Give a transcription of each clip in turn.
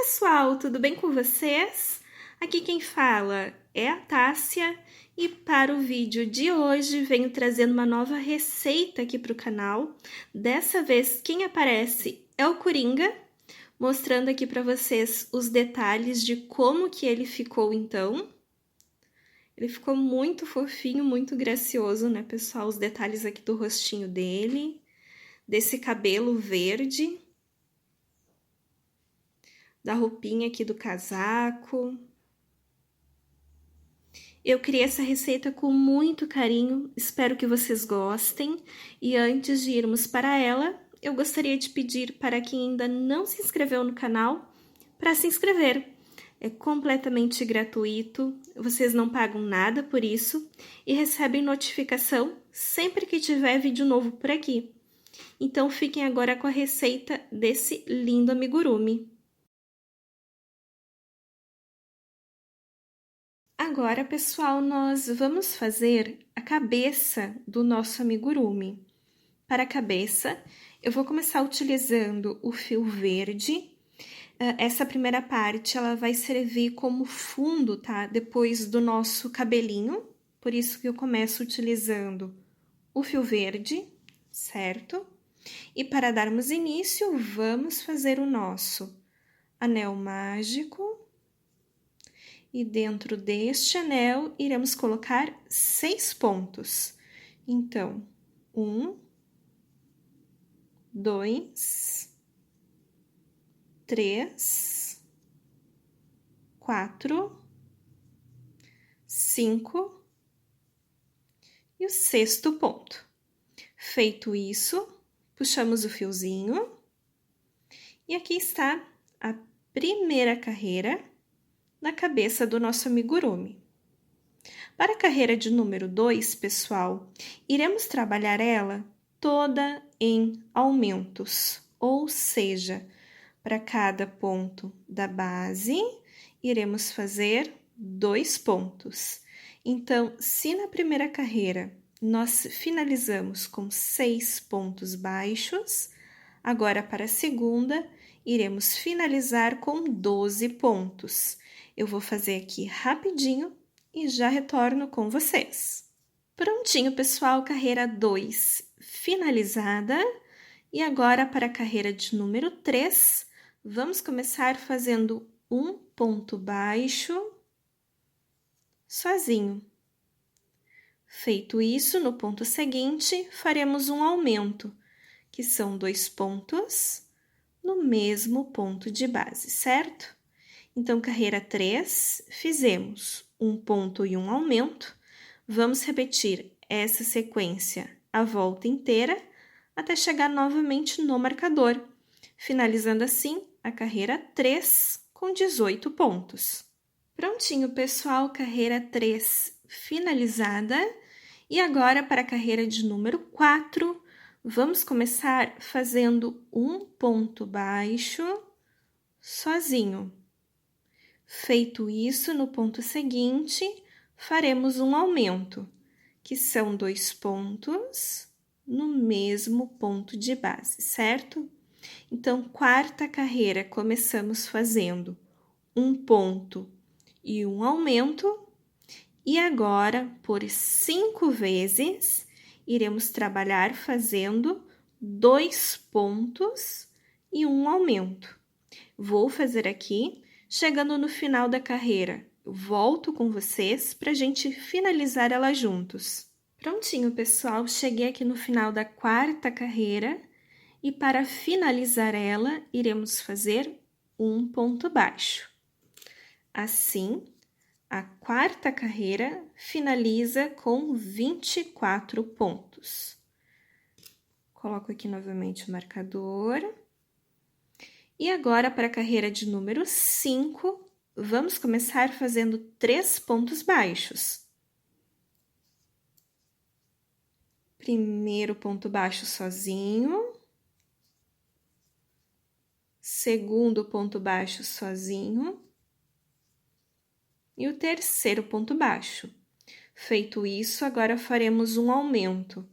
pessoal, tudo bem com vocês? Aqui quem fala é a Tássia e para o vídeo de hoje venho trazendo uma nova receita aqui para o canal. Dessa vez quem aparece é o Coringa, mostrando aqui para vocês os detalhes de como que ele ficou então. Ele ficou muito fofinho, muito gracioso, né, pessoal? Os detalhes aqui do rostinho dele, desse cabelo verde, da roupinha aqui do casaco. Eu criei essa receita com muito carinho, espero que vocês gostem. E antes de irmos para ela, eu gostaria de pedir para quem ainda não se inscreveu no canal, para se inscrever. É completamente gratuito, vocês não pagam nada por isso e recebem notificação sempre que tiver vídeo novo por aqui. Então fiquem agora com a receita desse lindo amigurumi. Agora, pessoal, nós vamos fazer a cabeça do nosso amigurumi. Para a cabeça, eu vou começar utilizando o fio verde. Essa primeira parte, ela vai servir como fundo, tá? Depois do nosso cabelinho. Por isso que eu começo utilizando o fio verde, certo? E para darmos início, vamos fazer o nosso anel mágico. E dentro deste anel, iremos colocar 6 pontos. Então, 1, 2, 3, 4, 5 e o 6º ponto. Feito isso, puxamos o fiozinho e aqui está a primeira carreira na cabeça do nosso amigurumi. Para a carreira de número 2, pessoal, iremos trabalhar ela toda em aumentos, ou seja, para cada ponto da base, iremos fazer 2 pontos. Então, se na primeira carreira nós finalizamos com 6 pontos baixos, agora para a segunda, iremos finalizar com 12 pontos. Eu vou fazer aqui rapidinho e já retorno com vocês. Prontinho, pessoal, carreira 2 finalizada. E agora, para a carreira de número 3, vamos começar fazendo um ponto baixo sozinho. Feito isso, no ponto seguinte, faremos um aumento, que são 2 pontos no mesmo ponto de base, certo? Então, carreira 3, fizemos um ponto e um aumento. Vamos repetir essa sequência a volta inteira até chegar novamente no marcador, finalizando assim a carreira 3 com 18 pontos. Prontinho, pessoal, carreira 3 finalizada. E agora, para a carreira de número 4, vamos começar fazendo um ponto baixo sozinho. Feito isso, no ponto seguinte, faremos um aumento, que são 2 pontos no mesmo ponto de base, certo? Então, quarta carreira, começamos fazendo um ponto e um aumento, e agora, por 5 vezes, iremos trabalhar fazendo 2 pontos e um aumento. Vou fazer aqui. Chegando no final da carreira, eu volto com vocês para a gente finalizar ela juntos. Prontinho, pessoal, cheguei aqui no final da quarta carreira e para finalizar ela, iremos fazer um ponto baixo. Assim, a quarta carreira finaliza com 24 pontos. Coloco aqui novamente o marcador. E agora, para a carreira de número 5, vamos começar fazendo 3 pontos baixos. Primeiro ponto baixo sozinho. Segundo ponto baixo sozinho. E o terceiro ponto baixo. Feito isso, agora faremos um aumento,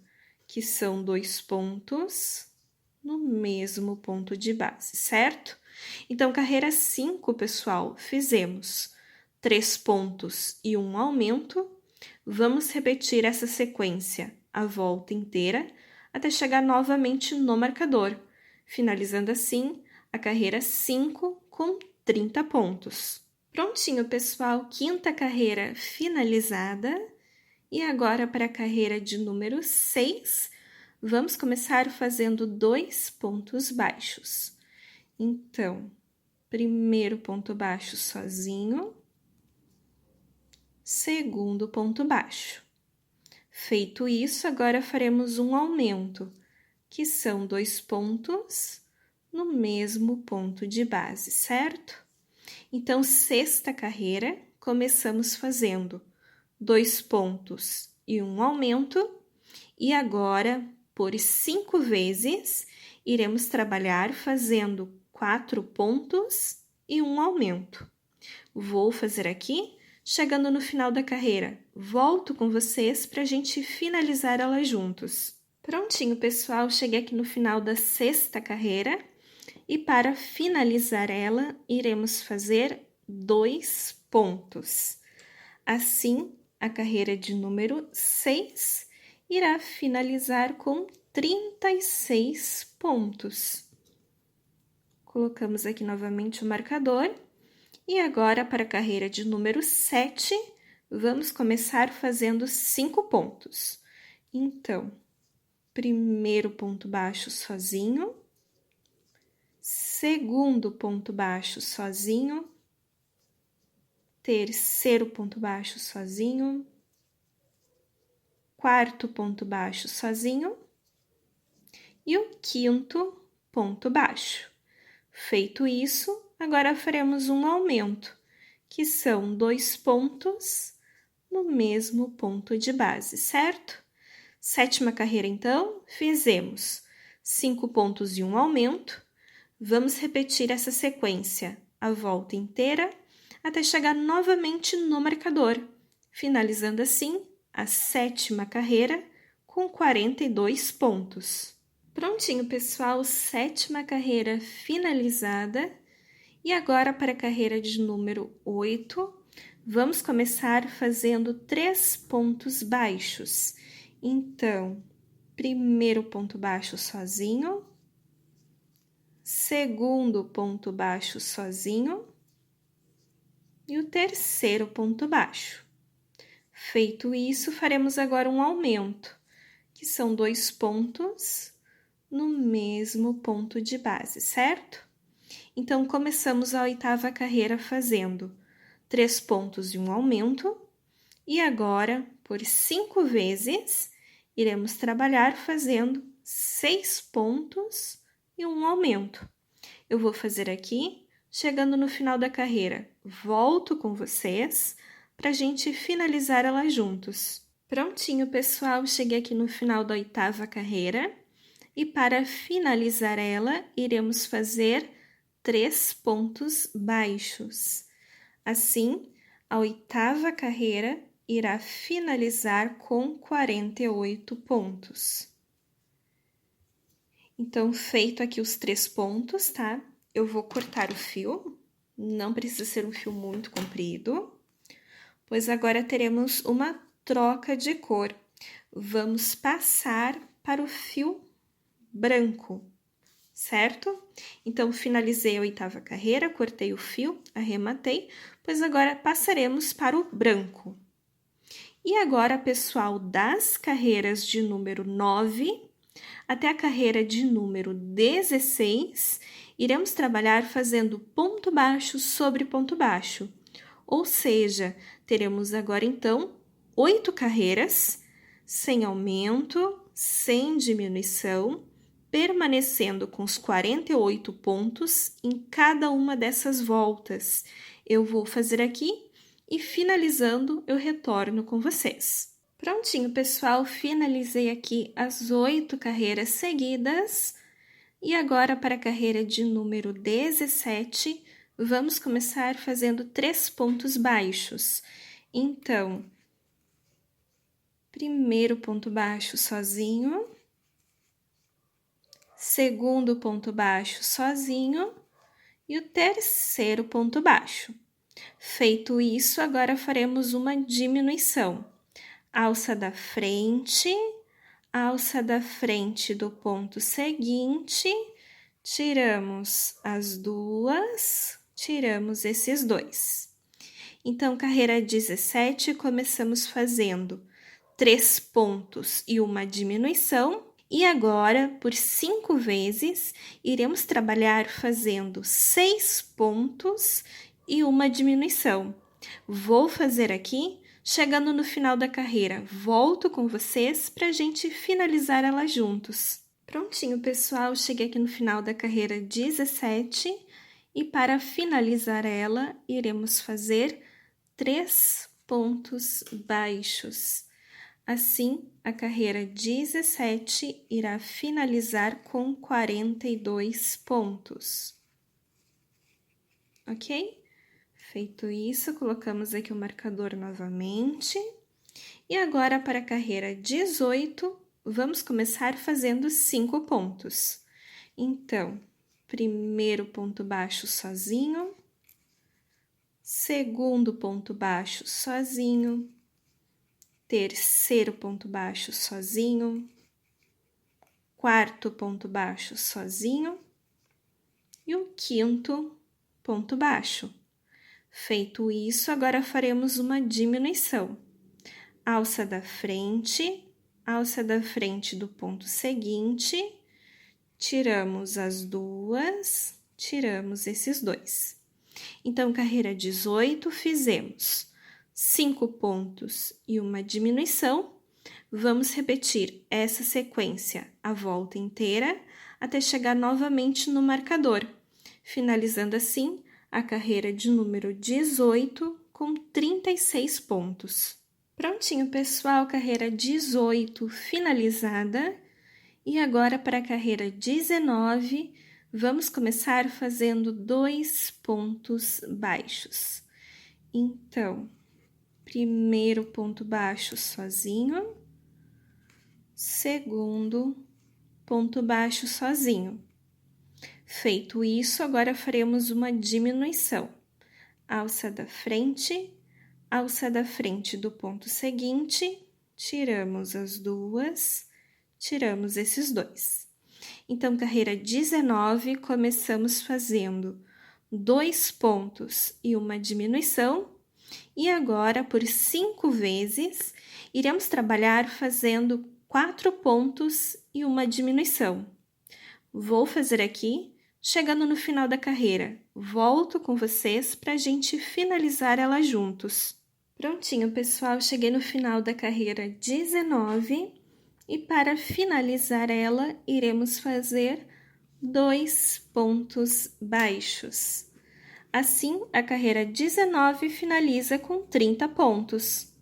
que são 2 pontos no mesmo ponto de base, certo? Então, carreira 5, pessoal, fizemos 3 pontos e um aumento. Vamos repetir essa sequência a volta inteira até chegar novamente no marcador, finalizando assim a carreira 5 com 30 pontos. Prontinho, pessoal, quinta carreira finalizada. E agora para a carreira de número 6, vamos começar fazendo 2 pontos baixos. Então, primeiro ponto baixo sozinho, segundo ponto baixo. Feito isso, agora faremos um aumento, que são 2 pontos no mesmo ponto de base, certo? Então, sexta carreira, começamos fazendo 2 pontos e um aumento, e agora, por 5 vezes, iremos trabalhar fazendo 4 pontos e um aumento. Vou fazer aqui, chegando no final da carreira. Volto com vocês para a gente finalizar ela juntos. Prontinho, pessoal, cheguei aqui no final da sexta carreira e para finalizar ela, iremos fazer 2 pontos. Assim, a carreira de número 6 irá finalizar com 36 pontos. Colocamos aqui novamente o marcador. E agora, para a carreira de número 7, vamos começar fazendo 5 pontos. Então, primeiro ponto baixo sozinho, segundo ponto baixo sozinho, terceiro ponto baixo sozinho, quarto ponto baixo sozinho e o quinto ponto baixo. Feito isso, agora faremos um aumento, que são 2 pontos no mesmo ponto de base, certo? Sétima carreira, então, fizemos 5 pontos e um aumento. Vamos repetir essa sequência a volta inteira até chegar novamente no marcador, finalizando assim a sétima carreira com 42 pontos. Prontinho, pessoal, sétima carreira finalizada. E agora para a carreira de número 8, vamos começar fazendo 3 pontos baixos. Então, primeiro ponto baixo sozinho, segundo ponto baixo sozinho e o terceiro ponto baixo. Feito isso, faremos agora um aumento, que são 2 pontos no mesmo ponto de base, certo? Então, começamos a oitava carreira fazendo 3 pontos e um aumento, e agora, por 5 vezes, iremos trabalhar fazendo 6 pontos e um aumento. Eu vou fazer aqui, chegando no final da carreira, volto com vocês para a gente finalizar ela juntos. Prontinho, pessoal, cheguei aqui no final da oitava carreira e para finalizar ela, iremos fazer 3 pontos baixos. Assim, a oitava carreira irá finalizar com 48 pontos. Então, feito aqui os 3 pontos, tá? Eu vou cortar o fio, não precisa ser um fio muito comprido, pois agora teremos uma troca de cor. Vamos passar para o fio branco, certo? Então, finalizei a oitava carreira, cortei o fio, arrematei, pois agora passaremos para o branco. E agora, pessoal, das carreiras de número 9 até a carreira de número 16, iremos trabalhar fazendo ponto baixo sobre ponto baixo. Ou seja, teremos agora, então, 8 carreiras, sem aumento, sem diminuição, permanecendo com os 48 pontos em cada uma dessas voltas. Eu vou fazer aqui e, finalizando, eu retorno com vocês. Prontinho, pessoal, finalizei aqui as 8 carreiras seguidas. E agora, para a carreira de número 17, vamos começar fazendo 3 pontos baixos. Então, primeiro ponto baixo sozinho, segundo ponto baixo sozinho e o terceiro ponto baixo. Feito isso, agora faremos uma diminuição. Alça da frente do ponto seguinte, tiramos as duas, tiramos esses dois. Então, carreira 17, começamos fazendo 3 pontos e uma diminuição. E agora, por 5 vezes, iremos trabalhar fazendo 6 pontos e uma diminuição. Vou fazer aqui, chegando no final da carreira, volto com vocês para a gente finalizar ela juntos. Prontinho, pessoal, cheguei aqui no final da carreira 17 e para finalizar ela, iremos fazer 3 pontos baixos. Assim, a carreira 17 irá finalizar com 42 pontos. Ok? Feito isso, colocamos aqui o marcador novamente. E agora, para a carreira 18, vamos começar fazendo 5 pontos. Então, primeiro ponto baixo sozinho, segundo ponto baixo sozinho, terceiro ponto baixo sozinho, quarto ponto baixo sozinho e o quinto ponto baixo. Feito isso, agora faremos uma diminuição. Alça da frente do ponto seguinte, tiramos as duas, tiramos esses dois. Então, carreira 18, fizemos 5 pontos e uma diminuição. Vamos repetir essa sequência a volta inteira até chegar novamente no marcador, finalizando assim a carreira de número 18 com 36 pontos. Prontinho, pessoal, carreira 18 finalizada. E agora para a carreira 19, vamos começar fazendo 2 pontos baixos. Então, primeiro ponto baixo sozinho, segundo ponto baixo sozinho. Feito isso, agora faremos uma diminuição. Alça da frente do ponto seguinte, tiramos as duas, tiramos esses dois. Então, carreira 19, começamos fazendo 2 pontos e uma diminuição. E agora, por 5 vezes, iremos trabalhar fazendo 4 pontos e uma diminuição. Vou fazer aqui, chegando no final da carreira. Volto com vocês para a gente finalizar ela juntos. Prontinho, pessoal, cheguei no final da carreira 19 e para finalizar ela, iremos fazer 2 pontos baixos. Assim, a carreira 19 finaliza com 30 pontos.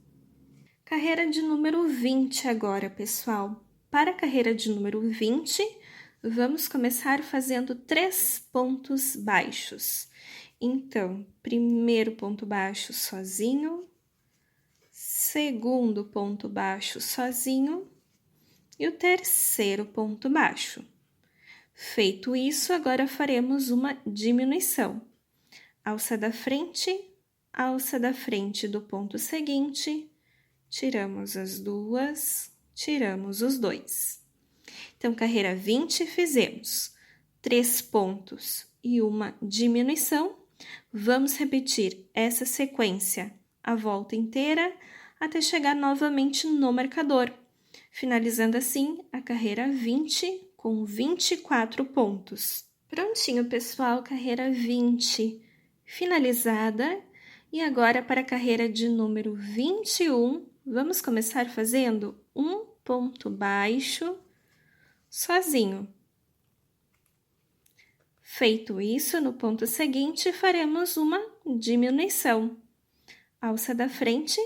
Carreira de número 20 agora, pessoal. Para a carreira de número 20, vamos começar fazendo 3 pontos baixos. Então, primeiro ponto baixo sozinho, segundo ponto baixo sozinho e o terceiro ponto baixo. Feito isso, agora faremos uma diminuição. Alça da frente do ponto seguinte, tiramos as duas, tiramos os dois. Então, carreira 20, fizemos 3 pontos e uma diminuição. Vamos repetir essa sequência a volta inteira até chegar novamente no marcador, finalizando assim a carreira 20 com 24 pontos. Prontinho, pessoal, carreira 20 finalizada. E agora para a carreira de número 21, vamos começar fazendo um ponto baixo sozinho. Feito isso, no ponto seguinte, faremos uma diminuição. Alça da frente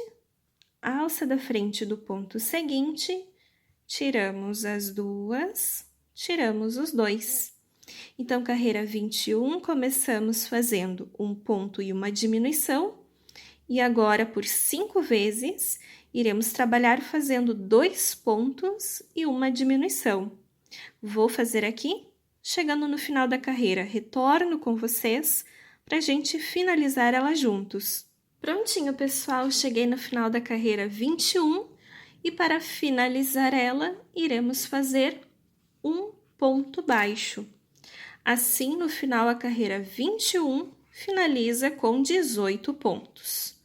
do ponto seguinte, tiramos as duas, tiramos os dois. Então, carreira 21, começamos fazendo um ponto e uma diminuição. E agora, por 5 vezes, iremos trabalhar fazendo 2 pontos e uma diminuição. Vou fazer aqui, Chegando no final da carreira, retorno com vocês para a gente finalizar ela juntos. Prontinho, pessoal, cheguei no final da carreira 21 e para finalizar ela, iremos fazer um ponto baixo. Assim, no final, a carreira 21 finaliza com 18 pontos.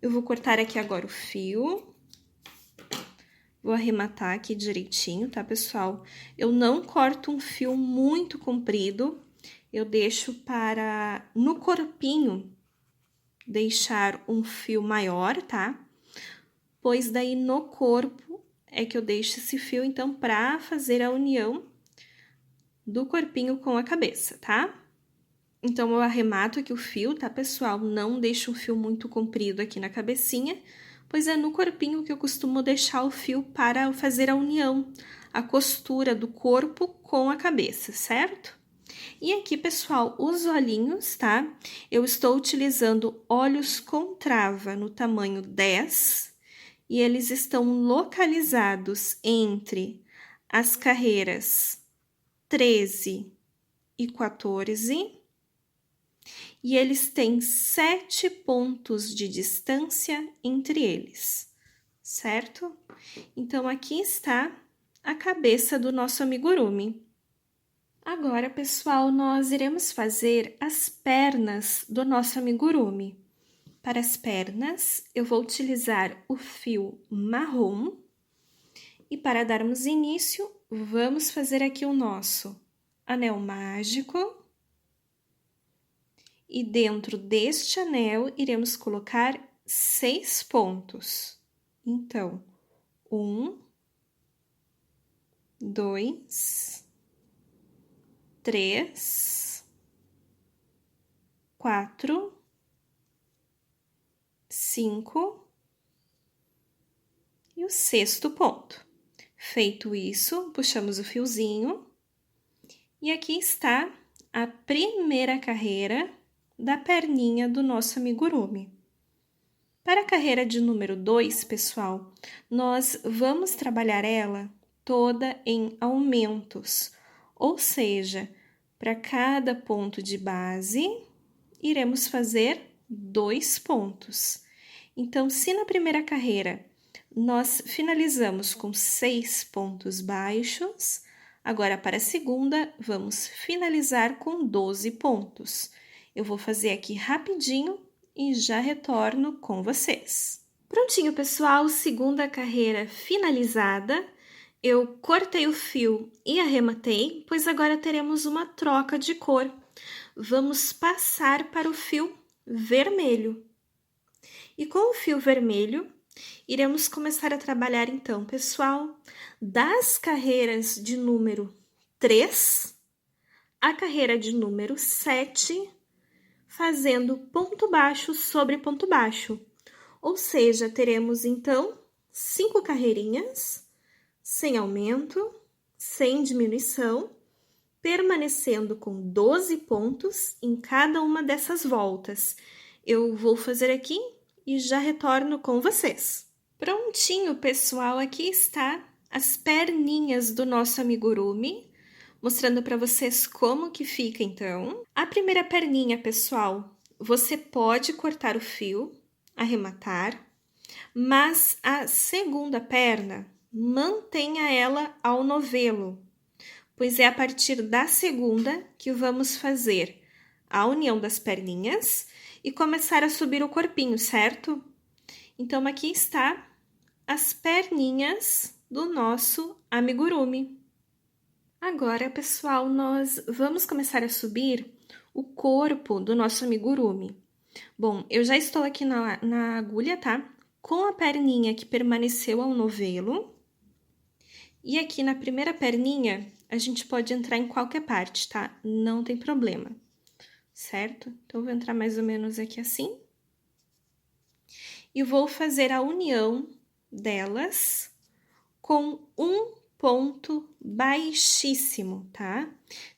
Eu vou cortar aqui agora o fio. Vou arrematar aqui direitinho, tá, pessoal? Eu não corto um fio muito comprido, eu deixo para, no corpinho, deixar um fio maior, tá? Pois daí no corpo é que eu deixo esse fio, então, para fazer a união do corpinho com a cabeça, tá? Então, eu arremato aqui o fio, tá, pessoal? Não deixo um fio muito comprido aqui na cabecinha, pois é no corpinho que eu costumo deixar o fio para fazer a união, a costura do corpo com a cabeça, certo? E aqui, pessoal, os olhinhos, tá? Eu estou utilizando olhos com trava no tamanho 10 e eles estão localizados entre as carreiras 13 e 14. E eles têm 7 pontos de distância entre eles, certo? Então, aqui está a cabeça do nosso amigurumi. Agora, pessoal, nós iremos fazer as pernas do nosso amigurumi. Para as pernas, eu vou utilizar o fio marrom. E para darmos início, vamos fazer aqui o nosso anel mágico. E dentro deste anel, iremos colocar 6 pontos. Então, 1, 2, 3, 4, 5 e o 6º ponto. Feito isso, puxamos o fiozinho e aqui está a primeira carreira da perninha do nosso amigurumi. Para a carreira de número 2, pessoal, nós vamos trabalhar ela toda em aumentos, ou seja, para cada ponto de base, iremos fazer 2 pontos. Então, se na primeira carreira nós finalizamos com 6 pontos baixos, agora para a segunda, vamos finalizar com 12 pontos. Eu vou fazer aqui rapidinho e já retorno com vocês. Prontinho, pessoal, segunda carreira finalizada. Eu cortei o fio e arrematei, pois agora teremos uma troca de cor. Vamos passar para o fio vermelho. E com o fio vermelho, iremos começar a trabalhar então, pessoal, das carreiras de número 3 à carreira de número 7, fazendo ponto baixo sobre ponto baixo. Ou seja, teremos então 5 carreirinhas, sem aumento, sem diminuição, permanecendo com 12 pontos em cada uma dessas voltas. Eu vou fazer aqui e já retorno com vocês. Prontinho, pessoal, aqui está as perninhas do nosso amigurumi, mostrando para vocês como que fica, então. A primeira perninha, pessoal, você pode cortar o fio, arrematar, mas a segunda perna, mantenha ela ao novelo, pois é a partir da segunda que vamos fazer a união das perninhas e começar a subir o corpinho, certo? Então, aqui está as perninhas do nosso amigurumi. Agora, pessoal, nós vamos começar a subir o corpo do nosso amigurumi. Bom, eu já estou aqui na agulha, tá? Com a perninha que permaneceu ao novelo. E aqui na primeira perninha, a gente pode entrar em qualquer parte, tá? Não tem problema, certo? Então, eu vou entrar mais ou menos aqui assim. E vou fazer a união delas com um ponto baixíssimo, tá?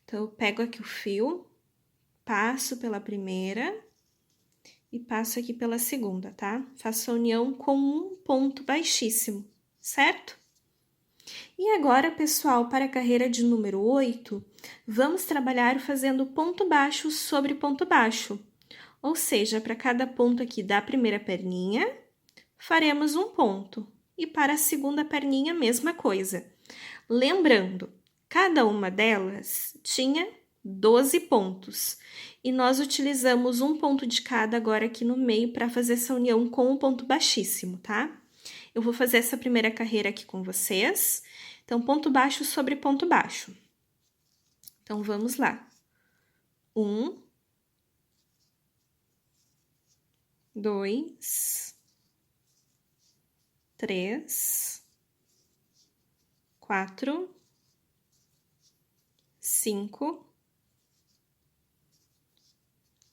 Então, eu pego aqui o fio, passo pela primeira e passo aqui pela segunda, tá? Faço a união com um ponto baixíssimo, certo? E agora, pessoal, para a carreira de número 8, vamos trabalhar fazendo ponto baixo sobre ponto baixo. Ou seja, para cada ponto aqui da primeira perninha, faremos um ponto. E para a segunda perninha, mesma coisa. Lembrando, cada uma delas tinha 12 pontos. E nós utilizamos um ponto de cada agora aqui no meio para fazer essa união com o ponto baixíssimo, tá? Eu vou fazer essa primeira carreira aqui com vocês. Então, ponto baixo sobre ponto baixo. Então, vamos lá. 1, 2, 3, 4, 5,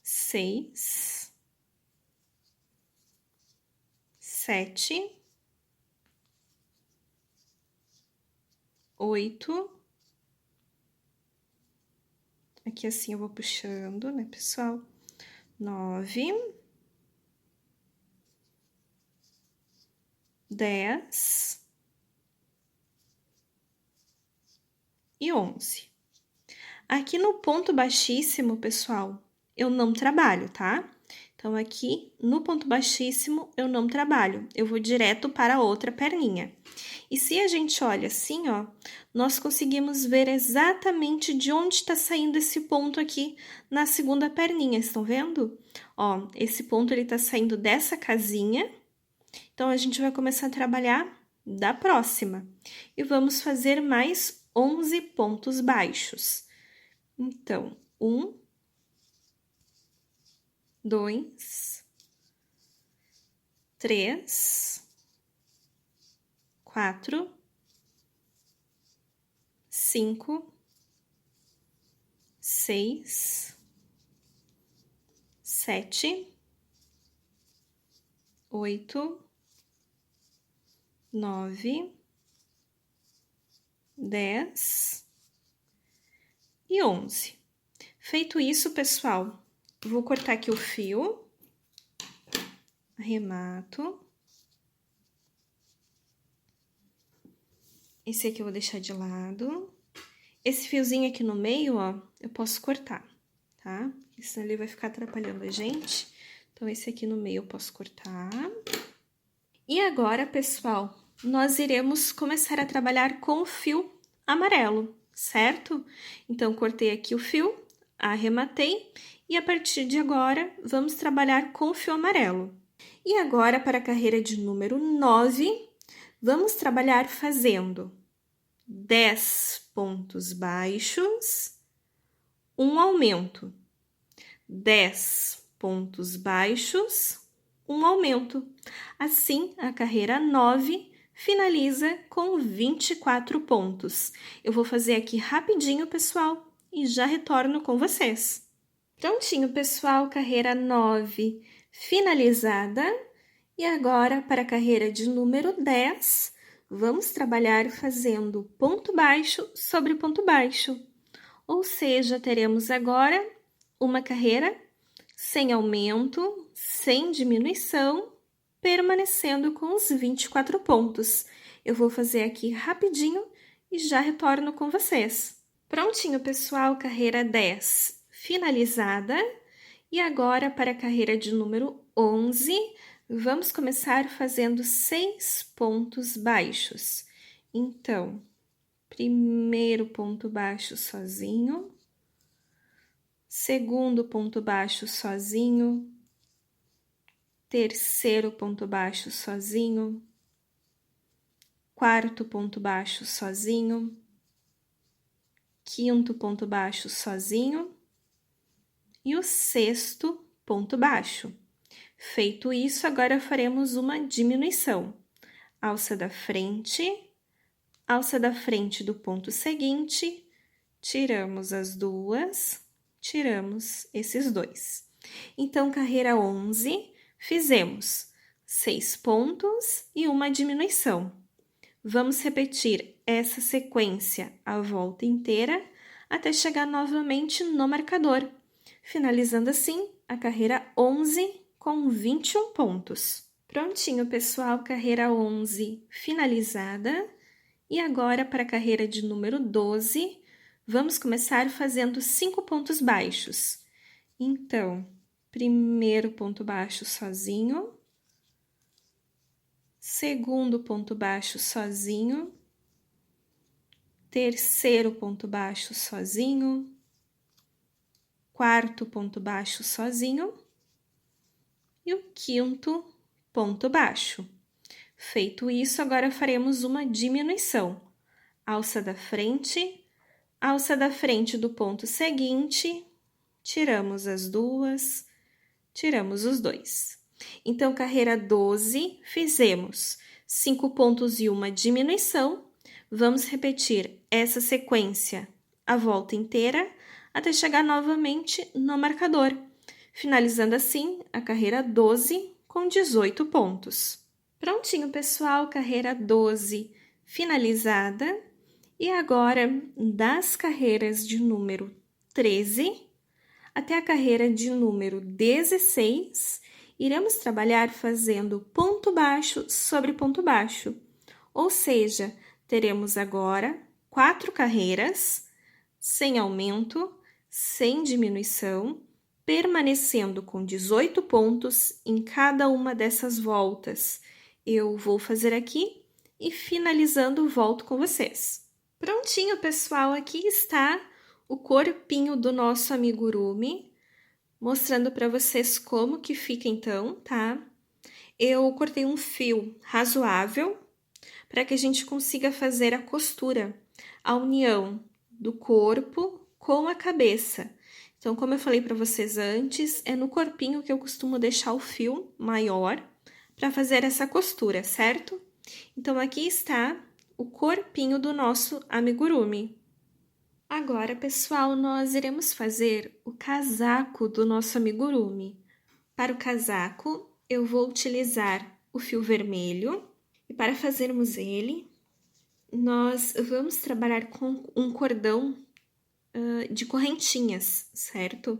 6, 7, 8. Aqui assim eu vou puxando, né, pessoal? 9, 10 e 11. Aqui no ponto baixíssimo, pessoal, eu não trabalho, tá? Então, aqui no ponto baixíssimo, eu não trabalho. Eu vou direto para a outra perninha. E se a gente olha assim, ó, nós conseguimos ver exatamente de onde está saindo esse ponto aqui na segunda perninha, estão vendo? Ó, esse ponto ele tá saindo dessa casinha, então a gente vai começar a trabalhar da próxima. E vamos fazer mais 11 pontos baixos. Então, 1, 2, 3, 4, 5, 6, 7, 8, 9, 10 e 11. Feito isso, pessoal, vou cortar aqui o fio, arremato. Esse aqui eu vou deixar de lado. Esse fiozinho aqui no meio, ó, eu posso cortar, tá? Senão ele vai ficar atrapalhando a gente. Então, esse aqui no meio eu posso cortar. E agora, pessoal, nós iremos começar a trabalhar com o fio amarelo, certo? Então, cortei aqui o fio, arrematei e a partir de agora vamos trabalhar com o fio amarelo. E agora, para a carreira de número 9, vamos trabalhar fazendo 10 pontos baixos, um aumento. 10 pontos baixos, um aumento. Assim, a carreira 9 finaliza com 24 pontos. Eu vou fazer aqui rapidinho, pessoal, e já retorno com vocês. Prontinho, pessoal, carreira 9 finalizada. E agora, para a carreira de número 10, vamos trabalhar fazendo ponto baixo sobre ponto baixo. Ou seja, teremos agora uma carreira sem aumento, sem diminuição, permanecendo com os 24 pontos. Eu vou fazer aqui rapidinho e já retorno com vocês. Prontinho, pessoal, carreira 10 finalizada. E agora, para a carreira de número 11, vamos começar fazendo 6 pontos baixos. Então, primeiro ponto baixo sozinho, segundo ponto baixo sozinho, terceiro ponto baixo sozinho, quarto ponto baixo sozinho, quinto ponto baixo sozinho e o sexto ponto baixo. Feito isso, agora faremos uma diminuição. Alça da frente do ponto seguinte, tiramos as duas, tiramos esses dois. Então, carreira 11, fizemos 6 pontos e uma diminuição. Vamos repetir essa sequência a volta inteira até chegar novamente no marcador, finalizando assim a carreira 11 com 21 pontos. Prontinho, pessoal, carreira 11 finalizada. E agora, para a carreira de número 12, vamos começar fazendo 5 pontos baixos. Então, primeiro ponto baixo sozinho, segundo ponto baixo sozinho, terceiro ponto baixo sozinho, quarto ponto baixo sozinho e o quinto ponto baixo. Feito isso, agora faremos uma diminuição. Alça da frente do ponto seguinte, tiramos as duas, tiramos os dois. Então, carreira 12, fizemos 5 pontos e uma diminuição. Vamos repetir essa sequência a volta inteira até chegar novamente no marcador, finalizando assim a carreira 12 com 18 pontos. Prontinho, pessoal, carreira 12 finalizada. E agora, das carreiras de número 13 até a carreira de número 16, iremos trabalhar fazendo ponto baixo sobre ponto baixo. Ou seja, teremos agora 4 carreiras, sem aumento, sem diminuição, permanecendo com 18 pontos em cada uma dessas voltas. Eu vou fazer aqui e finalizando, volto com vocês. Prontinho, pessoal, aqui está o corpinho do nosso amigurumi, mostrando para vocês como que fica então, tá? Eu cortei um fio razoável para que a gente consiga fazer a costura, a união do corpo com a cabeça. Então, como eu falei para vocês antes, é no corpinho que eu costumo deixar o fio maior para fazer essa costura, certo? Então, aqui está o corpinho do nosso amigurumi. Agora, pessoal, nós iremos fazer o casaco do nosso amigurumi. Para o casaco, eu vou utilizar o fio vermelho e para fazermos ele, nós vamos trabalhar com um cordão de correntinhas, certo?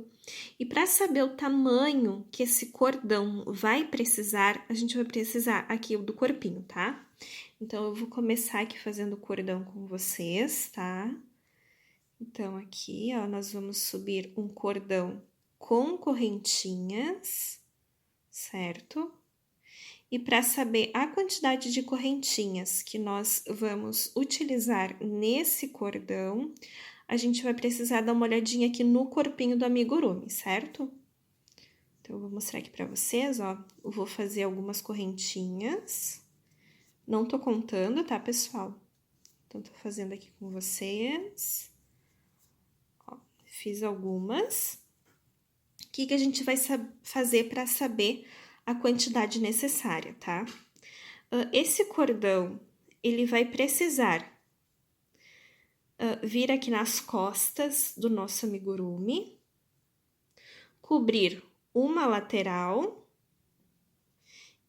E para saber o tamanho que esse cordão vai precisar, a gente vai precisar aqui do corpinho, tá? Então, eu vou começar aqui fazendo o cordão com vocês, tá? Então, aqui, ó, nós vamos subir um cordão com correntinhas, certo? E para saber a quantidade de correntinhas que nós vamos utilizar nesse cordão, a gente vai precisar dar uma olhadinha aqui no corpinho do amigurumi, certo? Então, eu vou mostrar aqui para vocês, ó. Eu vou fazer algumas correntinhas. Não tô contando, tá, pessoal? Então, tô fazendo aqui com vocês. Ó, fiz algumas. O que a gente vai fazer para saber a quantidade necessária, tá? Esse cordão, ele vai precisar vir aqui nas costas do nosso amigurumi, cobrir uma lateral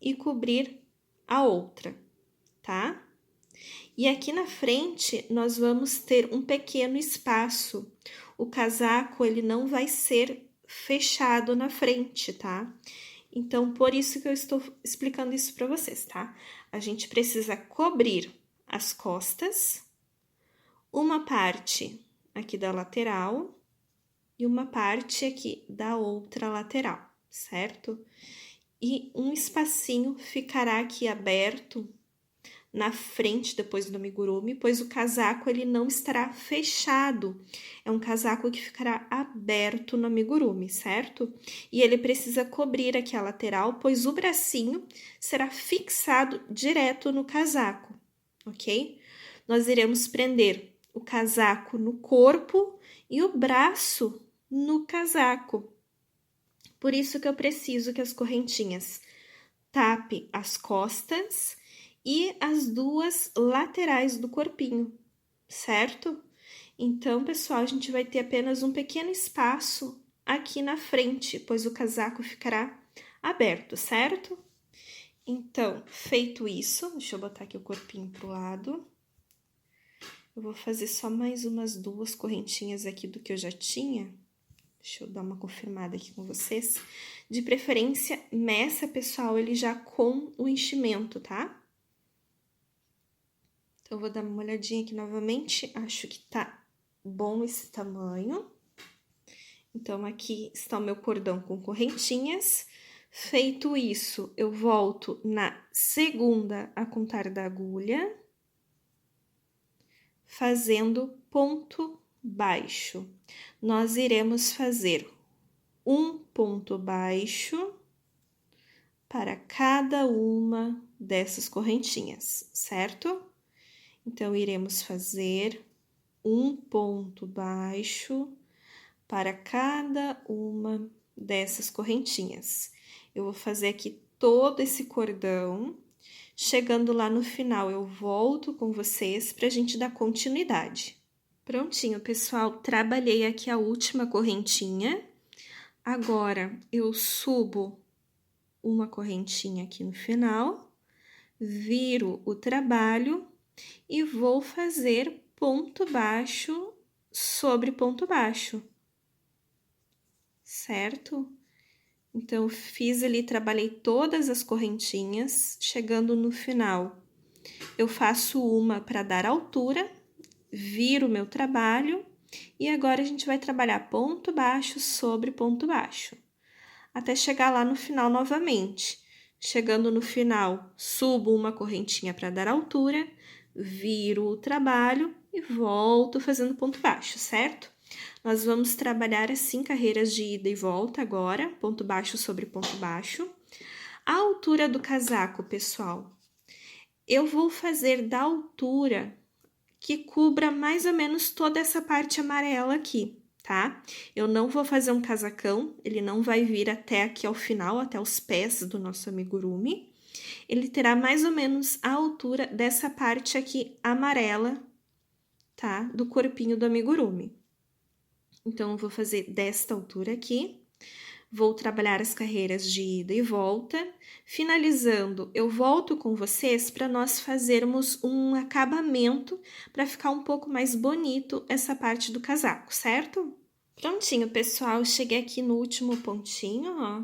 e cobrir a outra, tá? E aqui na frente, nós vamos ter um pequeno espaço. O casaco, ele não vai ser fechado na frente, tá? Então, por isso que eu estou explicando isso para vocês, tá? A gente precisa cobrir as costas, uma parte aqui da lateral e uma parte aqui da outra lateral, certo? E um espacinho ficará aqui aberto na frente depois do amigurumi, pois o casaco ele não estará fechado. É um casaco que ficará aberto no amigurumi, certo? E ele precisa cobrir aqui a lateral, pois o bracinho será fixado direto no casaco, ok? Nós iremos prender o casaco no corpo e o braço no casaco. Por isso que eu preciso que as correntinhas tape as costas e as duas laterais do corpinho, certo? Então, pessoal, a gente vai ter apenas um pequeno espaço aqui na frente, pois o casaco ficará aberto, certo? Então, feito isso, deixa eu botar aqui o corpinho pro lado. Eu vou fazer só mais umas 2 correntinhas aqui do que eu já tinha. Deixa eu dar uma confirmada aqui com vocês. De preferência, meça, pessoal, ele já com o enchimento, tá? Eu vou dar uma olhadinha aqui novamente, acho que tá bom esse tamanho. Então, aqui está o meu cordão com correntinhas. Feito isso, eu volto na segunda a contar da agulha, fazendo ponto baixo. Nós iremos fazer um ponto baixo para cada uma dessas correntinhas, certo? Então, iremos fazer um ponto baixo para cada uma dessas correntinhas. Eu vou fazer aqui todo esse cordão. Chegando lá no final, eu volto com vocês para a gente dar continuidade. Prontinho, pessoal, trabalhei aqui a última correntinha. Agora, eu subo uma correntinha aqui no final, viro o trabalho e vou fazer ponto baixo sobre ponto baixo, certo? Então, fiz ali, trabalhei todas as correntinhas, chegando no final, eu faço uma para dar altura, viro o meu trabalho e agora a gente vai trabalhar ponto baixo sobre ponto baixo, até chegar lá no final novamente. Chegando no final, subo uma correntinha para dar altura, viro o trabalho e volto fazendo ponto baixo, certo? Nós vamos trabalhar assim carreiras de ida e volta agora, ponto baixo sobre ponto baixo. A altura do casaco, pessoal, eu vou fazer da altura que cubra mais ou menos toda essa parte amarela aqui, tá? Eu não vou fazer um casacão, ele não vai vir até aqui ao final, até os pés do nosso amigurumi. Ele terá mais ou menos a altura dessa parte aqui amarela, tá? Do corpinho do amigurumi. Então, eu vou fazer desta altura aqui, vou trabalhar as carreiras de ida e volta. Finalizando, eu volto com vocês para nós fazermos um acabamento para ficar um pouco mais bonito essa parte do casaco, certo? Prontinho, pessoal, cheguei aqui no último pontinho, ó,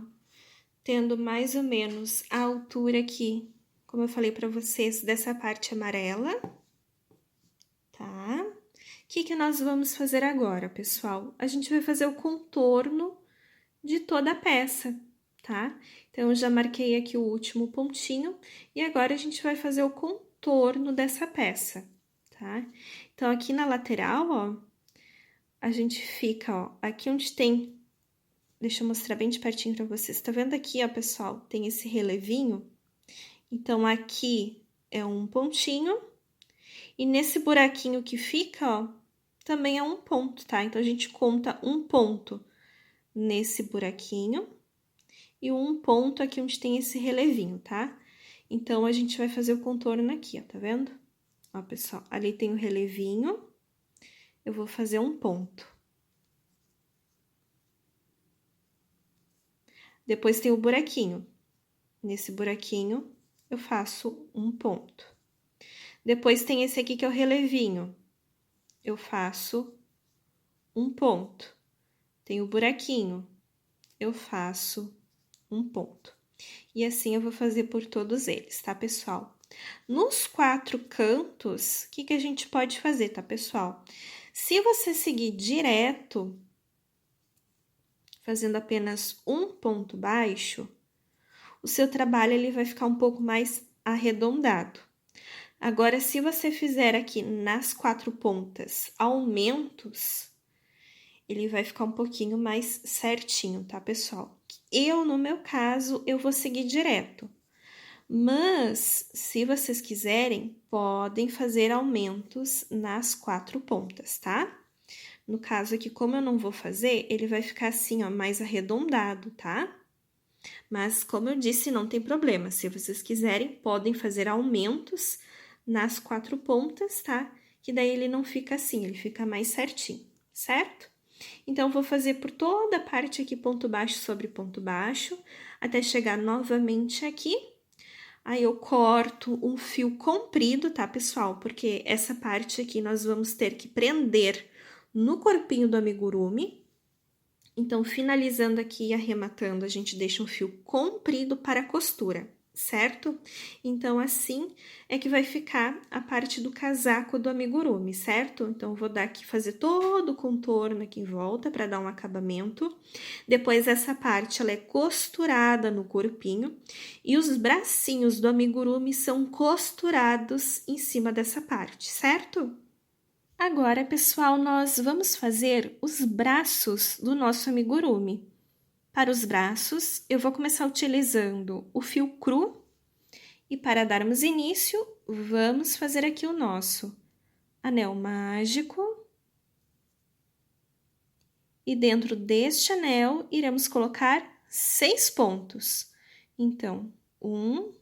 tendo mais ou menos a altura aqui, como eu falei para vocês, dessa parte amarela, tá? O que nós vamos fazer agora, pessoal? A gente vai fazer o contorno de toda a peça, tá? Então, eu já marquei aqui o último pontinho e agora a gente vai fazer o contorno dessa peça, tá? Então, aqui na lateral, ó, a gente fica, ó, aqui onde tem... Deixa eu mostrar bem de pertinho pra vocês. Tá vendo aqui, ó, pessoal? Tem esse relevinho. Então, aqui é um pontinho e nesse buraquinho que fica, ó, também é um ponto, tá? Então, a gente conta um ponto nesse buraquinho e um ponto aqui onde tem esse relevinho, tá? Então, a gente vai fazer o contorno aqui, ó, tá vendo? Ó, pessoal, ali tem o relevinho, eu vou fazer um ponto. Depois tem o buraquinho. Nesse buraquinho, eu faço um ponto. Depois tem esse aqui que é o relevinho. Eu faço um ponto. Tem o buraquinho. Eu faço um ponto. E assim eu vou fazer por todos eles, tá, pessoal? Nos 4 cantos, o que a gente pode fazer, tá, pessoal? Se você seguir direto, fazendo apenas um ponto baixo, o seu trabalho ele vai ficar um pouco mais arredondado. Agora, se você fizer aqui nas 4 pontas aumentos, ele vai ficar um pouquinho mais certinho, tá, pessoal? No meu caso, eu vou seguir direto. Mas, se vocês quiserem, podem fazer aumentos nas 4 pontas, tá? No caso aqui, como eu não vou fazer, ele vai ficar assim, ó, mais arredondado, tá? Mas, como eu disse, não tem problema. Se vocês quiserem, podem fazer aumentos nas 4 pontas, tá? Que daí ele não fica assim, ele fica mais certinho, certo? Então, eu vou fazer por toda a parte aqui, ponto baixo sobre ponto baixo, até chegar novamente aqui. Aí, eu corto um fio comprido, tá, pessoal? Porque essa parte aqui nós vamos ter que prender no corpinho do amigurumi. Então, finalizando aqui e arrematando, a gente deixa um fio comprido para a costura, certo? Então, assim é que vai ficar a parte do casaco do amigurumi, certo? Então, vou dar aqui, fazer todo o contorno aqui em volta para dar um acabamento. Depois, essa parte, ela é costurada no corpinho e os bracinhos do amigurumi são costurados em cima dessa parte, certo? Agora, pessoal, nós vamos fazer os braços do nosso amigurumi. Para os braços, eu vou começar utilizando o fio cru e para darmos início, vamos fazer aqui o nosso anel mágico. E dentro deste anel, iremos colocar 6 pontos. Então, 1,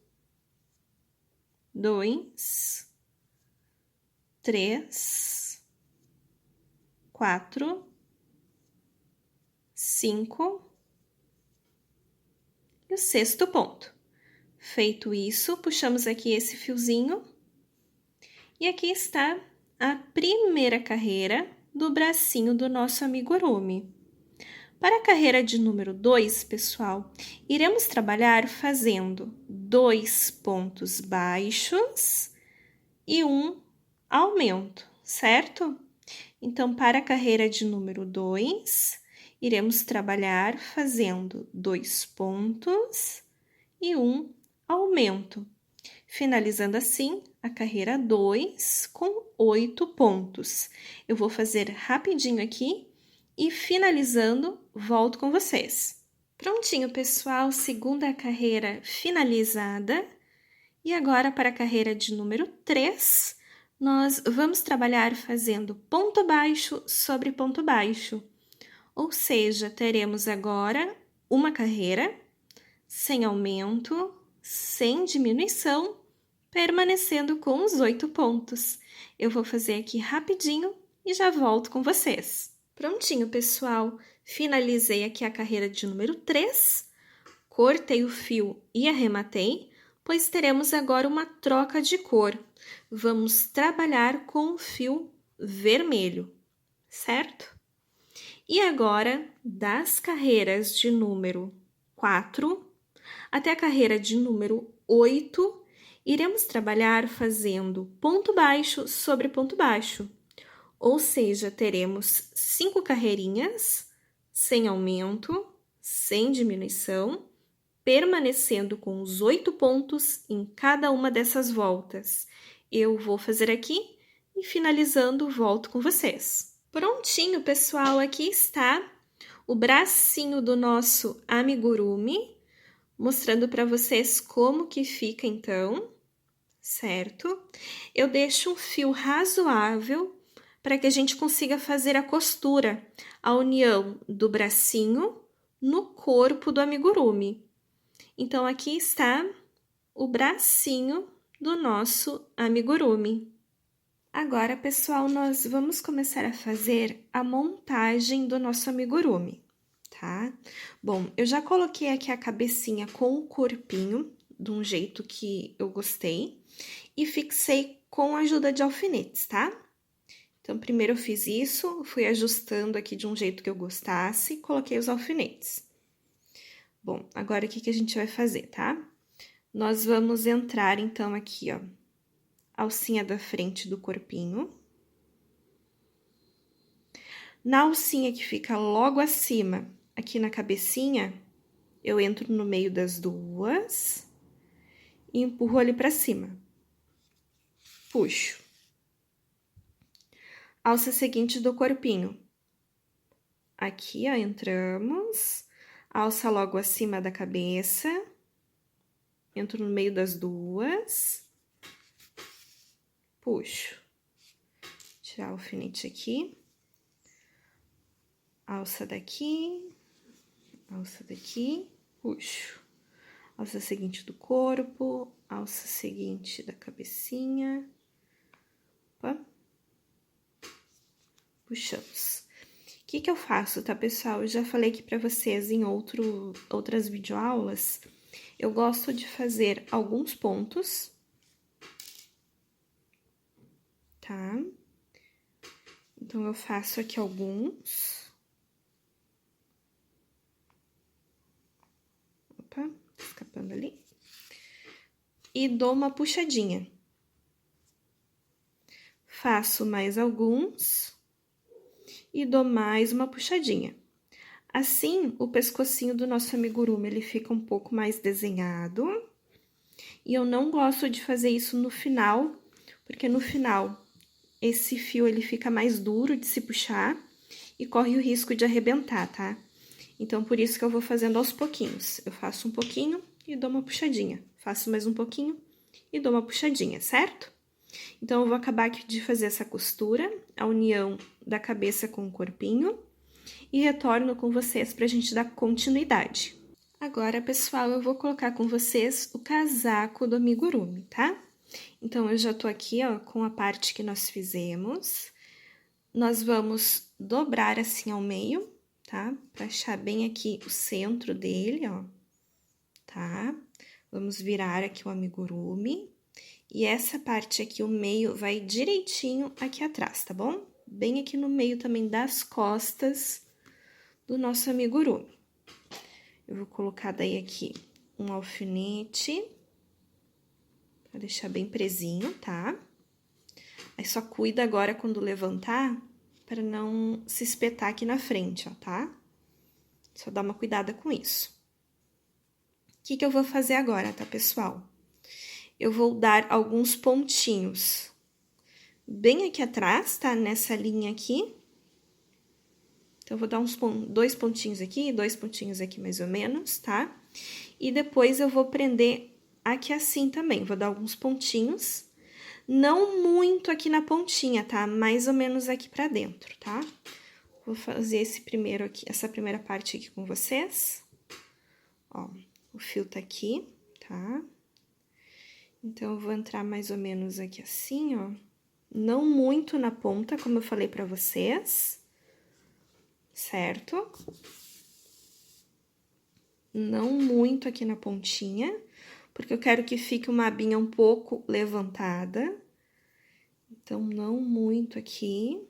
2, 3, 4, 5 e o sexto ponto. Feito isso, puxamos aqui esse fiozinho e aqui está a primeira carreira do bracinho do nosso amigurumi. Para a carreira de número 2, pessoal, iremos trabalhar fazendo 2 pontos baixos e um aumento, certo? Então, para a carreira de número 2, iremos trabalhar fazendo 2 pontos e um aumento, finalizando assim a carreira 2 com 8 pontos. Eu vou fazer rapidinho aqui e finalizando, volto com vocês. Prontinho, pessoal, segunda carreira finalizada. E agora para a carreira de número 3, nós vamos trabalhar fazendo ponto baixo sobre ponto baixo. Ou seja, teremos agora uma carreira sem aumento, sem diminuição, permanecendo com os 8 pontos. Eu vou fazer aqui rapidinho e já volto com vocês. Prontinho, pessoal. Finalizei aqui a carreira de número 3, cortei o fio e arrematei, pois teremos agora uma troca de cor. Vamos trabalhar com o fio vermelho, certo? E agora, das carreiras de número 4 até a carreira de número 8, iremos trabalhar fazendo ponto baixo sobre ponto baixo. Ou seja, teremos 5 carreirinhas, sem aumento, sem diminuição, permanecendo com os 8 pontos em cada uma dessas voltas. Eu vou fazer aqui e finalizando, volto com vocês. Prontinho, pessoal, aqui está o bracinho do nosso amigurumi, mostrando para vocês como que fica então, certo? Eu deixo um fio razoável para que a gente consiga fazer a costura, a união do bracinho no corpo do amigurumi. Então, aqui está o bracinho do nosso amigurumi. Agora, pessoal, nós vamos começar a fazer a montagem do nosso amigurumi, tá? Bom, eu já coloquei aqui a cabecinha com o corpinho, de um jeito que eu gostei, e fixei com a ajuda de alfinetes, tá? Então, primeiro eu fiz isso, fui ajustando aqui de um jeito que eu gostasse, e coloquei os alfinetes. Bom, agora o que a gente vai fazer, tá? Nós vamos entrar, então, aqui, ó, a alcinha da frente do corpinho. Na alcinha que fica logo acima, aqui na cabecinha, eu entro no meio das duas e empurro ali pra cima. Puxo. Alça seguinte do corpinho. Aqui, ó, entramos. Alça logo acima da cabeça. Entro no meio das duas. Puxo. Tirar o alfinete aqui. Alça daqui. Alça daqui. Puxo. Alça seguinte do corpo. Alça seguinte da cabecinha. Opa. Puxamos. O que eu faço, tá, pessoal? Eu já falei aqui pra vocês em outras videoaulas. Eu gosto de fazer alguns pontos, tá? Então, eu faço aqui alguns. Opa, escapando ali. e dou uma puxadinha. Faço mais alguns e dou mais uma puxadinha. Assim, o pescocinho do nosso amigurumi, ele fica um pouco mais desenhado. E eu não gosto de fazer isso no final, porque no final esse fio ele fica mais duro de se puxar e corre o risco de arrebentar, tá? Então, por isso que eu vou fazendo aos pouquinhos. Eu faço um pouquinho e dou uma puxadinha. Faço mais um pouquinho e dou uma puxadinha, certo? Então, eu vou acabar aqui de fazer essa costura, a união da cabeça com o corpinho, e retorno com vocês pra gente dar continuidade. Agora, pessoal, eu vou colocar com vocês o casaco do amigurumi, tá? Então, eu já tô aqui, ó, com a parte que nós fizemos. Nós vamos dobrar assim ao meio, tá? Pra achar bem aqui o centro dele, ó, tá? Vamos virar aqui o amigurumi. E essa parte aqui, o meio, vai direitinho aqui atrás, tá bom? Bem aqui no meio também das costas do nosso amigurumi. Eu vou colocar daí aqui um alfinete, pra deixar bem presinho, tá? Aí só cuida agora quando levantar, para não se espetar aqui na frente, ó, tá? Só dá uma cuidada com isso. O que eu vou fazer agora, tá, pessoal? Eu vou dar alguns pontinhos bem aqui atrás, tá? Nessa linha aqui. Então, eu vou dar dois pontinhos aqui, dois pontinhos aqui mais ou menos, tá? E depois eu vou prender aqui assim também, vou dar alguns pontinhos. Não muito aqui na pontinha, tá? Mais ou menos aqui pra dentro, tá? Vou fazer esse primeiro aqui, essa primeira parte aqui com vocês. Ó, o fio tá aqui, tá? Então, eu vou entrar mais ou menos aqui assim, ó. Não muito na ponta, como eu falei pra vocês. Certo? Não muito aqui na pontinha, porque eu quero que fique uma abinha um pouco levantada. Então, não muito aqui.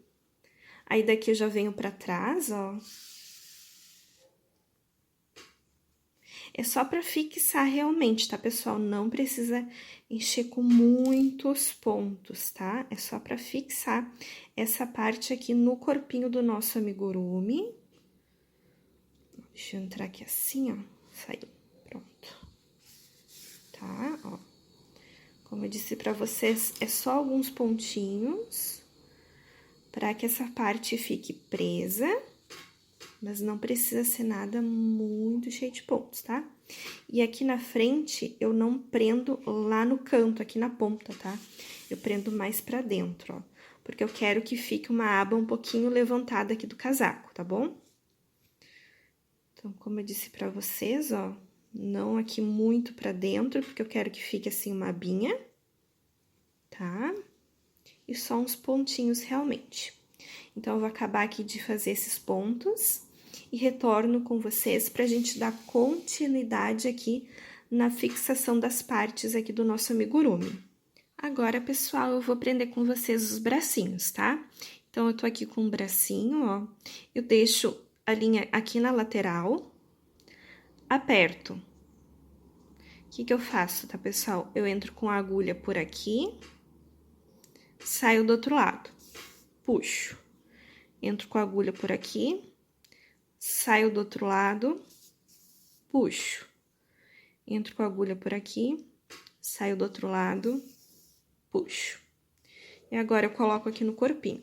Aí, daqui eu já venho pra trás, ó. É só pra fixar realmente, tá, pessoal? Não precisa encher com muitos pontos, tá? É só pra fixar essa parte aqui no corpinho do nosso amigurumi. Deixa eu entrar aqui assim, ó. Saiu. Pronto. Tá? Ó. Como eu disse pra vocês, é só alguns pontinhos pra que essa parte fique presa, mas não precisa ser nada muito cheio de pontos, tá? E aqui na frente, eu não prendo lá no canto, aqui na ponta, tá? Eu prendo mais pra dentro, ó. Porque eu quero que fique uma aba um pouquinho levantada aqui do casaco, tá bom? Então, como eu disse pra vocês, ó, não aqui muito pra dentro, porque eu quero que fique assim uma abinha, tá? E só uns pontinhos realmente. Então, eu vou acabar aqui de fazer esses pontos e retorno com vocês pra gente dar continuidade aqui na fixação das partes aqui do nosso amigurumi. Agora, pessoal, eu vou prender com vocês os bracinhos, tá? Então, eu tô aqui com um bracinho, ó, eu deixo a linha aqui na lateral, aperto. O que eu faço, tá, pessoal? Eu entro com a agulha por aqui, saio do outro lado, puxo. Entro com a agulha por aqui, saio do outro lado, puxo. Entro com a agulha por aqui, saio do outro lado, puxo. E agora, eu coloco aqui no corpinho.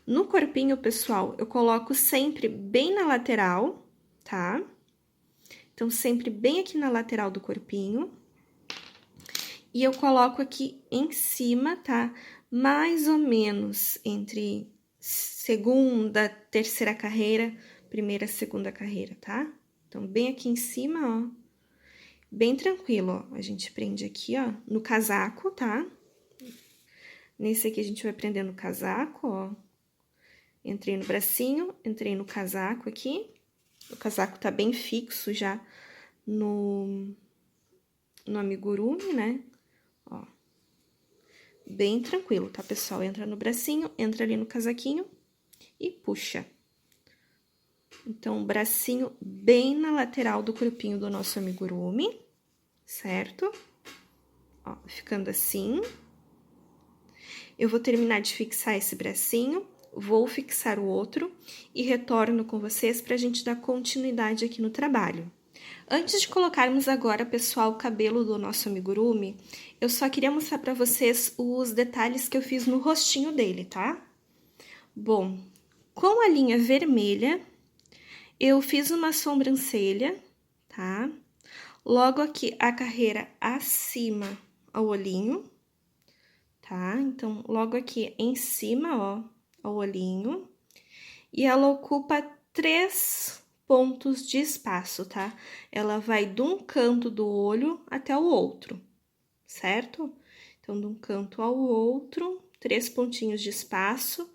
No corpinho, pessoal, eu coloco sempre bem na lateral, tá? Então, sempre bem aqui na lateral do corpinho. E eu coloco aqui em cima, tá? Mais ou menos entre segunda, terceira carreira, primeira, segunda carreira, tá? Então, bem aqui em cima, ó. Bem tranquilo, ó. A gente prende aqui, ó, no casaco, tá? Nesse aqui, a gente vai prender no casaco, ó. Entrei no bracinho, entrei no casaco aqui. O casaco tá bem fixo já no amigurumi, né? Ó. Bem tranquilo, tá, pessoal? Entra no bracinho, entra ali no casaquinho e puxa. Então, o bracinho bem na lateral do corpinho do nosso amigurumi, certo? Ó, ficando assim. Eu vou terminar de fixar esse bracinho, vou fixar o outro e retorno com vocês pra gente dar continuidade aqui no trabalho. Antes de colocarmos agora, pessoal, o cabelo do nosso amigurumi, eu só queria mostrar pra vocês os detalhes que eu fiz no rostinho dele, tá? Bom, com a linha vermelha, eu fiz uma sobrancelha, tá? Logo aqui, a carreira acima ao olhinho, tá? Então, logo aqui em cima, ó, ao olhinho. E ela ocupa 3 pontos de espaço, tá? Ela vai de um canto do olho até o outro, certo? Então, de um canto ao outro, 3 pontinhos de espaço,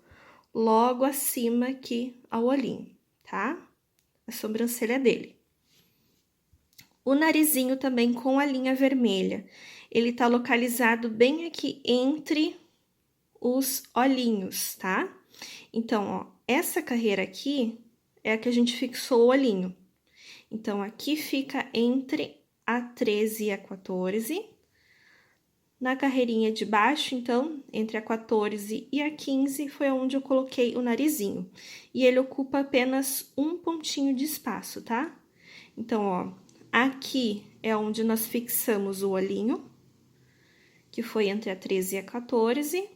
logo acima aqui ao olhinho, tá? A sobrancelha dele. O narizinho também com a linha vermelha. Ele tá localizado bem aqui entre os olhinhos, tá? Então, ó, essa carreira aqui é a que a gente fixou o olhinho. Então, aqui fica entre a 13 e a 14. Na carreirinha de baixo, então, entre a 14 e a 15, foi onde eu coloquei o narizinho. E ele ocupa apenas um pontinho de espaço, tá? Então, ó, aqui é onde nós fixamos o olhinho, que foi entre a 13 e a 14.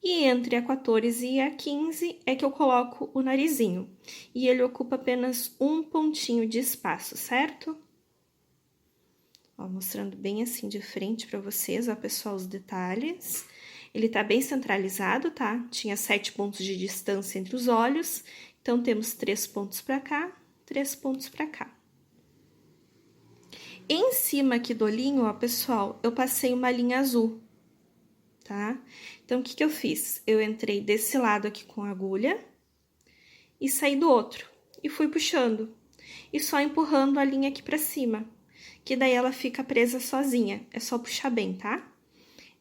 E entre a 14 e a 15 é que eu coloco o narizinho. E ele ocupa apenas um pontinho de espaço, certo? Ó, mostrando bem assim de frente pra vocês, ó, pessoal, os detalhes. Ele tá bem centralizado, tá? Tinha 7 pontos de distância entre os olhos. Então, temos 3 pontos pra cá, 3 pontos pra cá. Em cima aqui do olhinho, ó, pessoal, eu passei uma linha azul, tá? Então, o que que eu fiz? Eu entrei desse lado aqui com a agulha e saí do outro. E fui puxando. E só empurrando a linha aqui pra cima, que daí ela fica presa sozinha. É só puxar bem, tá?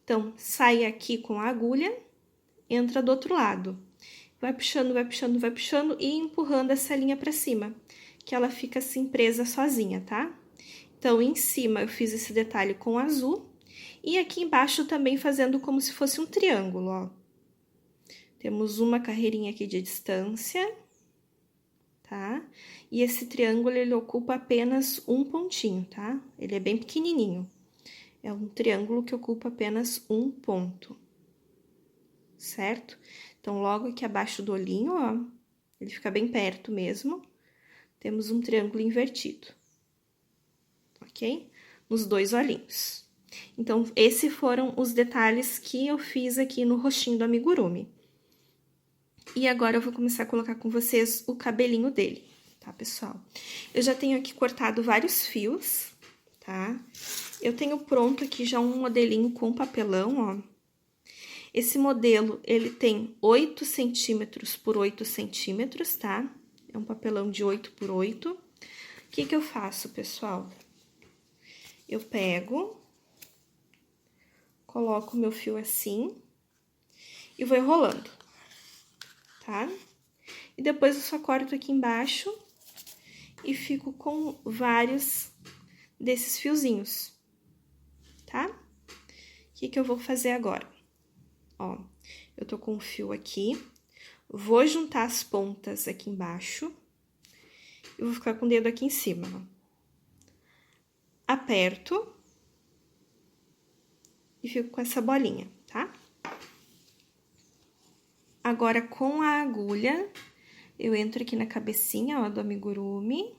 Então, sai aqui com a agulha, entra do outro lado. Vai puxando, vai puxando, vai puxando e empurrando essa linha pra cima, que ela fica assim presa sozinha, tá? Então, em cima eu fiz esse detalhe com azul. E aqui embaixo também fazendo como se fosse um triângulo, ó. Temos uma carreirinha aqui de distância, tá? E esse triângulo, ele ocupa apenas um pontinho, tá? Ele é bem pequenininho. É um triângulo que ocupa apenas um ponto, certo? Então, logo aqui abaixo do olhinho, ó, ele fica bem perto mesmo, temos um triângulo invertido, ok? Nos 2 olhinhos. Então, esses foram os detalhes que eu fiz aqui no rostinho do amigurumi. E agora eu vou começar a colocar com vocês o cabelinho dele, tá, pessoal? Eu já tenho aqui cortado vários fios, tá? Eu tenho pronto aqui já um modelinho com papelão, ó. Esse modelo, ele tem 8 centímetros por 8 centímetros, tá? É um papelão de 8 por 8. O que que eu faço, pessoal? Eu pego, coloco o meu fio assim e vou enrolando, tá? E depois eu só corto aqui embaixo e fico com vários desses fiozinhos, tá? O que que eu vou fazer agora? Ó, eu tô com o fio aqui, vou juntar as pontas aqui embaixo e vou ficar com o dedo aqui em cima, ó. Aperto e fico com essa bolinha, tá? Agora, com a agulha, eu entro aqui na cabecinha, ó, do amigurumi,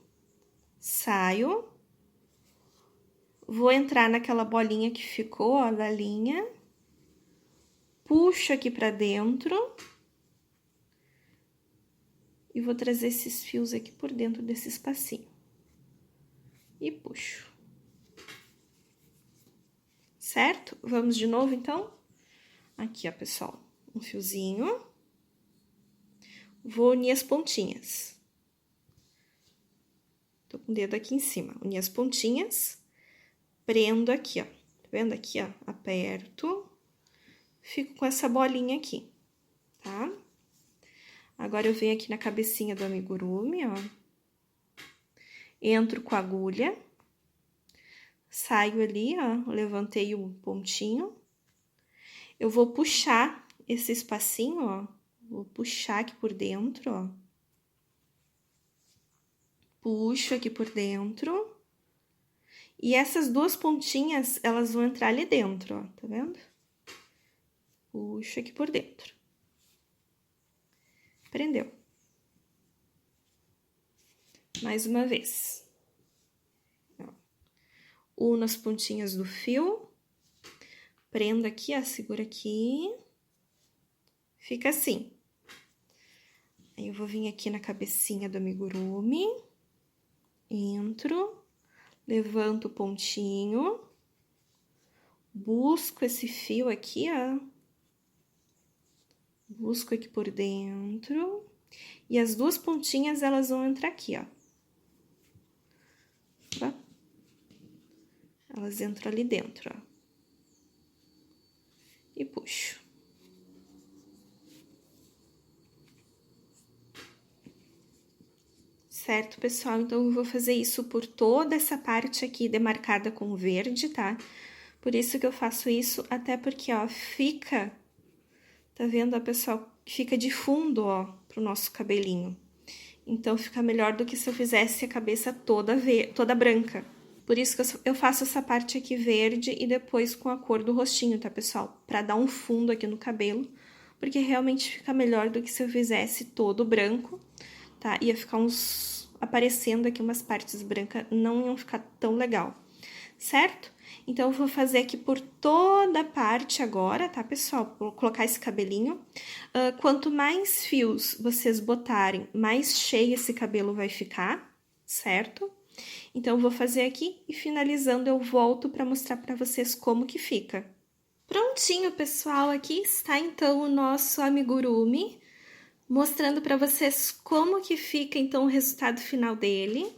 saio, vou entrar naquela bolinha que ficou, ó, da linha, puxo aqui pra dentro e vou trazer esses fios aqui por dentro desse espacinho. E puxo. Certo? Vamos de novo, então? Aqui, ó, pessoal, um fiozinho. Vou unir as pontinhas. Tô com o dedo aqui em cima. Uni as pontinhas, prendo aqui, ó. Tá vendo aqui, ó? Aperto, fico com essa bolinha aqui, tá? Agora, eu venho aqui na cabecinha do amigurumi, ó. Entro com a agulha, saio ali, ó, levantei o pontinho. Eu vou puxar esse espacinho, ó, vou puxar aqui por dentro, ó. Puxo aqui por dentro. E essas duas pontinhas, elas vão entrar ali dentro, ó, tá vendo? Puxo aqui por dentro. Prendeu. Mais uma vez. Uno as pontinhas do fio. Prendo aqui, ó, segura aqui. Fica assim. Aí eu vou vir aqui na cabecinha do amigurumi. Entro. Levanto o pontinho. Busco esse fio aqui, ó. Busco aqui por dentro. E as duas pontinhas, elas vão entrar aqui, ó. Tá? Elas entram ali dentro, ó. E puxo. Certo, pessoal? Então, eu vou fazer isso por toda essa parte aqui demarcada com verde, tá? Por isso que eu faço isso, até porque, ó, fica... Tá vendo, ó, pessoal? Fica de fundo, ó, pro nosso cabelinho. Então, fica melhor do que se eu fizesse a cabeça toda branca. Por isso que eu faço essa parte aqui verde e depois com a cor do rostinho, tá, pessoal? Pra dar um fundo aqui no cabelo, porque realmente fica melhor do que se eu fizesse todo branco, tá? Ia ficar aparecendo aqui umas partes brancas, não iam ficar tão legal, certo? Então, eu vou fazer aqui por toda a parte agora, tá, pessoal? Vou colocar esse cabelinho. Quanto mais fios vocês botarem, mais cheio esse cabelo vai ficar, certo? Então, eu vou fazer aqui e finalizando eu volto para mostrar para vocês como que fica. Prontinho, pessoal, aqui está então o nosso amigurumi, mostrando para vocês como que fica então o resultado final dele.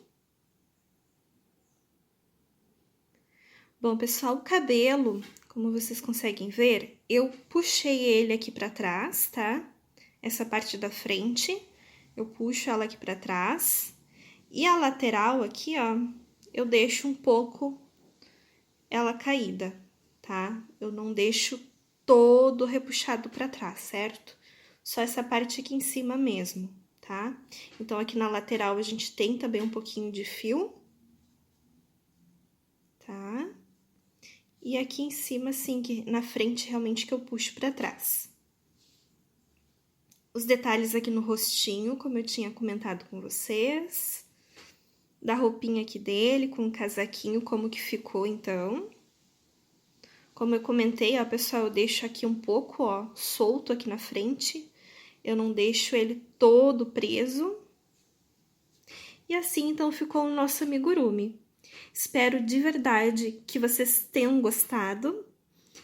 Bom, pessoal, o cabelo, como vocês conseguem ver, eu puxei ele aqui para trás, tá? Essa parte da frente, eu puxo ela aqui para trás. E a lateral aqui, ó, eu deixo um pouco ela caída, tá? Eu não deixo todo repuxado para trás, certo? Só essa parte aqui em cima mesmo, tá? Então, aqui na lateral a gente tem também um pouquinho de fio, tá? E aqui em cima, assim, que na frente realmente que eu puxo para trás. Os detalhes aqui no rostinho, como eu tinha comentado com vocês. Da roupinha aqui dele, com o casaquinho, como que ficou, então. Como eu comentei, ó, pessoal, eu deixo aqui um pouco, ó, solto aqui na frente. Eu não deixo ele todo preso. E assim, então, ficou o nosso amigurumi. Espero de verdade que vocês tenham gostado.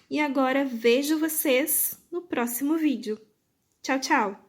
E agora vejo vocês no próximo vídeo. Tchau, tchau!